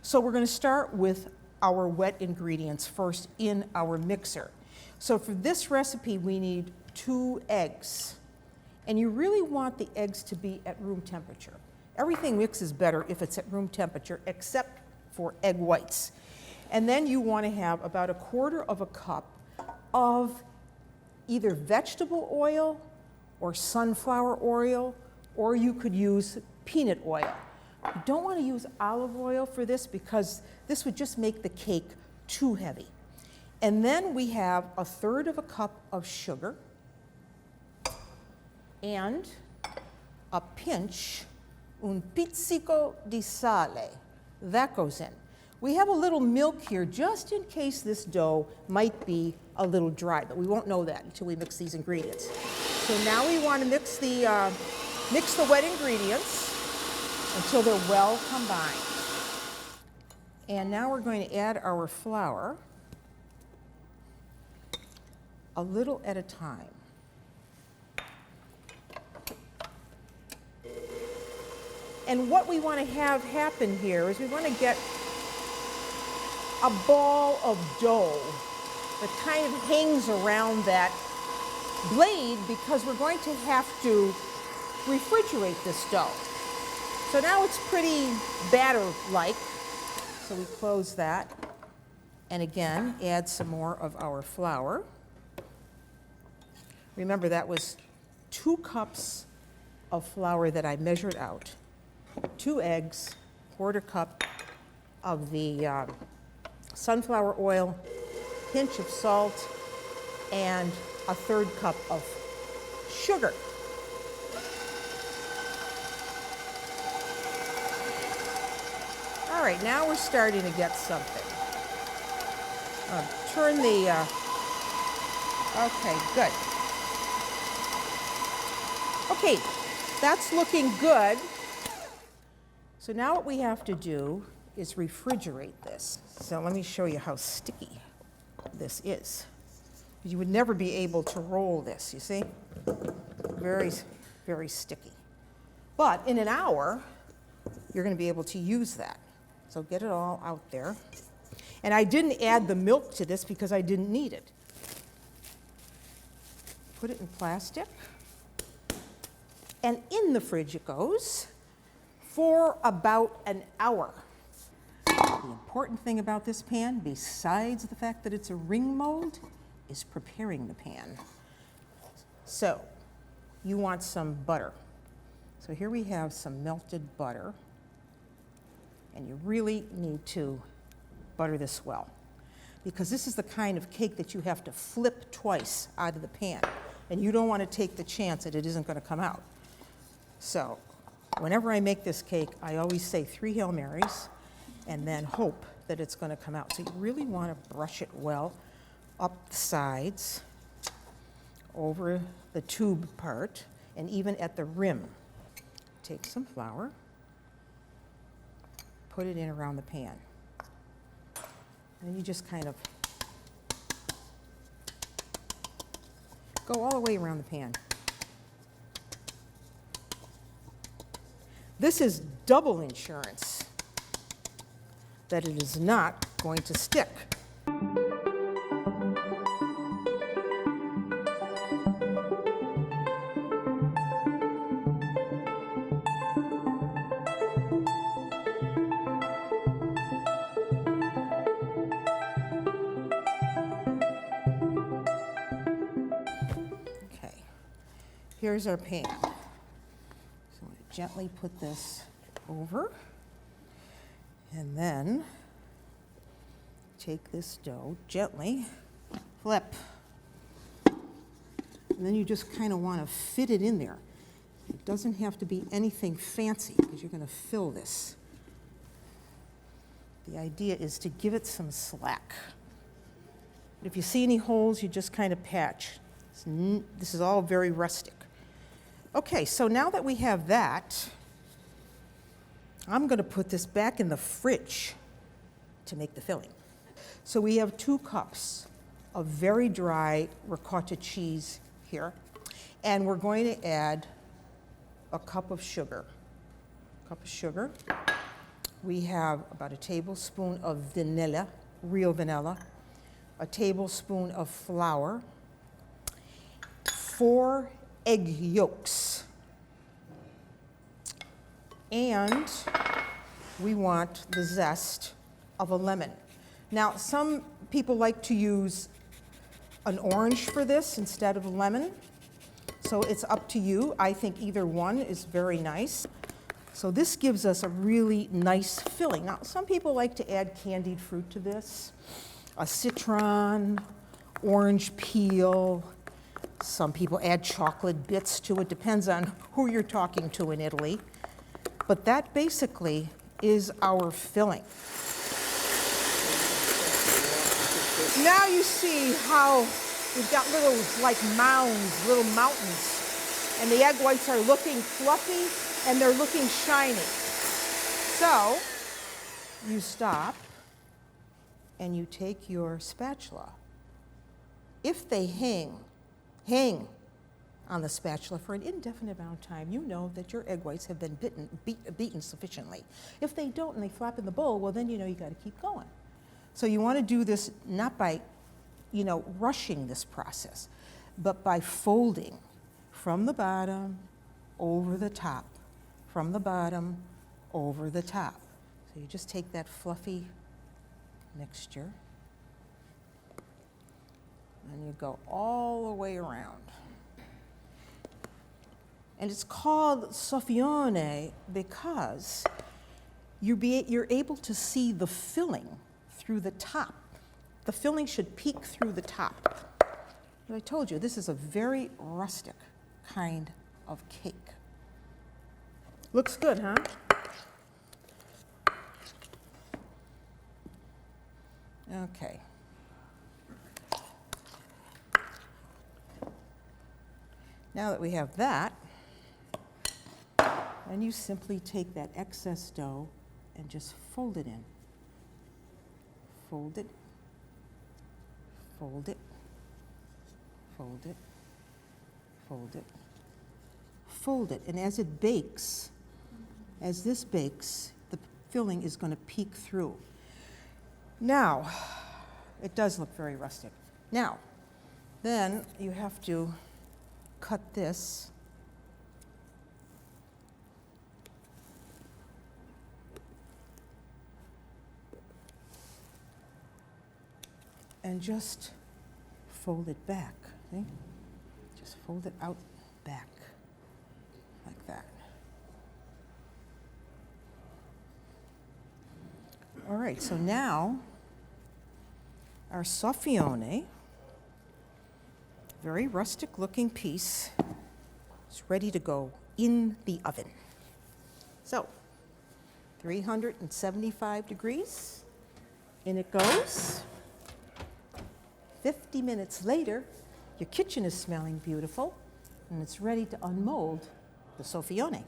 So we're going to start with our wet ingredients first in our mixer. So for this recipe, we need 2 eggs. And you really want the eggs to be at room temperature. Everything mixes better if it's at room temperature, except for egg whites. And then you want to have about 1/4 cup of either vegetable oil or sunflower oil, or you could use peanut oil. You don't want to use olive oil for this because this would just make the cake too heavy. And then we have 1/3 cup of sugar and a pinch, un pizzico di sale. That goes in. We have a little milk here just in case this dough might be a little dry, but we won't know that until we mix these ingredients. So now we want to mix the wet ingredients until they're well combined. And now we're going to add our flour a little at a time. And what we want to have happen here is we want to get a ball of dough that kind of hangs around that blade because we're going to have to refrigerate this dough. So now it's pretty batter-like. So we close that and again add some more of our flour. Remember that was 2 cups of flour that I measured out. 2 eggs, 1/4 cup of the sunflower oil, pinch of salt, and 1/3 cup of sugar. All right, now we're starting to get something. Turn the, okay, good. Okay, that's looking good. So now what we have to do is refrigerate this. So let me show you how sticky this is. You would never be able to roll this, you see? Very, very sticky. But in an hour, you're going to be able to use that. So get it all out there. And I didn't add the milk to this because I didn't need it. Put it in plastic. And in the fridge it goes for about an hour. The important thing about this pan, besides the fact that it's a ring mold, is preparing the pan. So you want some butter. So here we have some melted butter. And you really need to butter this well, because this is the kind of cake that you have to flip twice out of the pan, and you don't want to take the chance that it isn't going to come out. So whenever I make this cake, I always say 3 Hail Marys and then hope that it's going to come out. So you really want to brush it well up the sides, over the tube part, and even at the rim. Take some flour, put it in around the pan. And you just kind of go all the way around the pan. This is double insurance that it is not going to stick. Here's our pan. So I'm going to gently put this over, and then take this dough, gently flip, and then you just kind of want to fit it in there. It doesn't have to be anything fancy because you're going to fill this. The idea is to give it some slack. If you see any holes, you just kind of patch. This is all very rustic. Okay, so now that we have that, I'm going to put this back in the fridge to make the filling. So we have 2 cups of very dry ricotta cheese here, and we're going to add a cup of sugar. We have about a tablespoon of vanilla, real vanilla, a tablespoon of flour, 4 egg yolks, and we want the zest of a lemon. Now, some people like to use an orange for this instead of a lemon, so it's up to you. I think either one is very nice. So this gives us a really nice filling. Now, some people like to add candied fruit to this, a citron, orange peel. Some people add chocolate bits to it, depends on who you're talking to in Italy. But that basically is our filling. Now you see how we've got little like mounds, little mountains, and the egg whites are looking fluffy and they're looking shiny. So you stop and you take your spatula. If they hang on the spatula for an indefinite amount of time, you know that your egg whites have been beaten sufficiently. If they don't and they flop in the bowl, well then you know you got to keep going. So you want to do this not by, rushing this process, but by folding from the bottom over the top, from the bottom over the top. So you just take that fluffy mixture and you go all the way around. And it's called Soffione because you're able to see the filling through the top. The filling should peek through the top. But I told you, this is a very rustic kind of cake. Looks good, huh? Okay. Now that we have that, then you simply take that excess dough and just fold it in. Fold it, fold it, fold it, fold it, fold it. And as it bakes, as this bakes, the filling is going to peek through. Now, it does look very rustic. Now, then you have to cut this and just fold it back. See? Just fold it out back like that. All right, so now our Soffione, very rustic looking piece, is ready to go in the oven. So 375 degrees, in it goes. 50 minutes later, your kitchen is smelling beautiful, and it's ready to unmold the Soffione.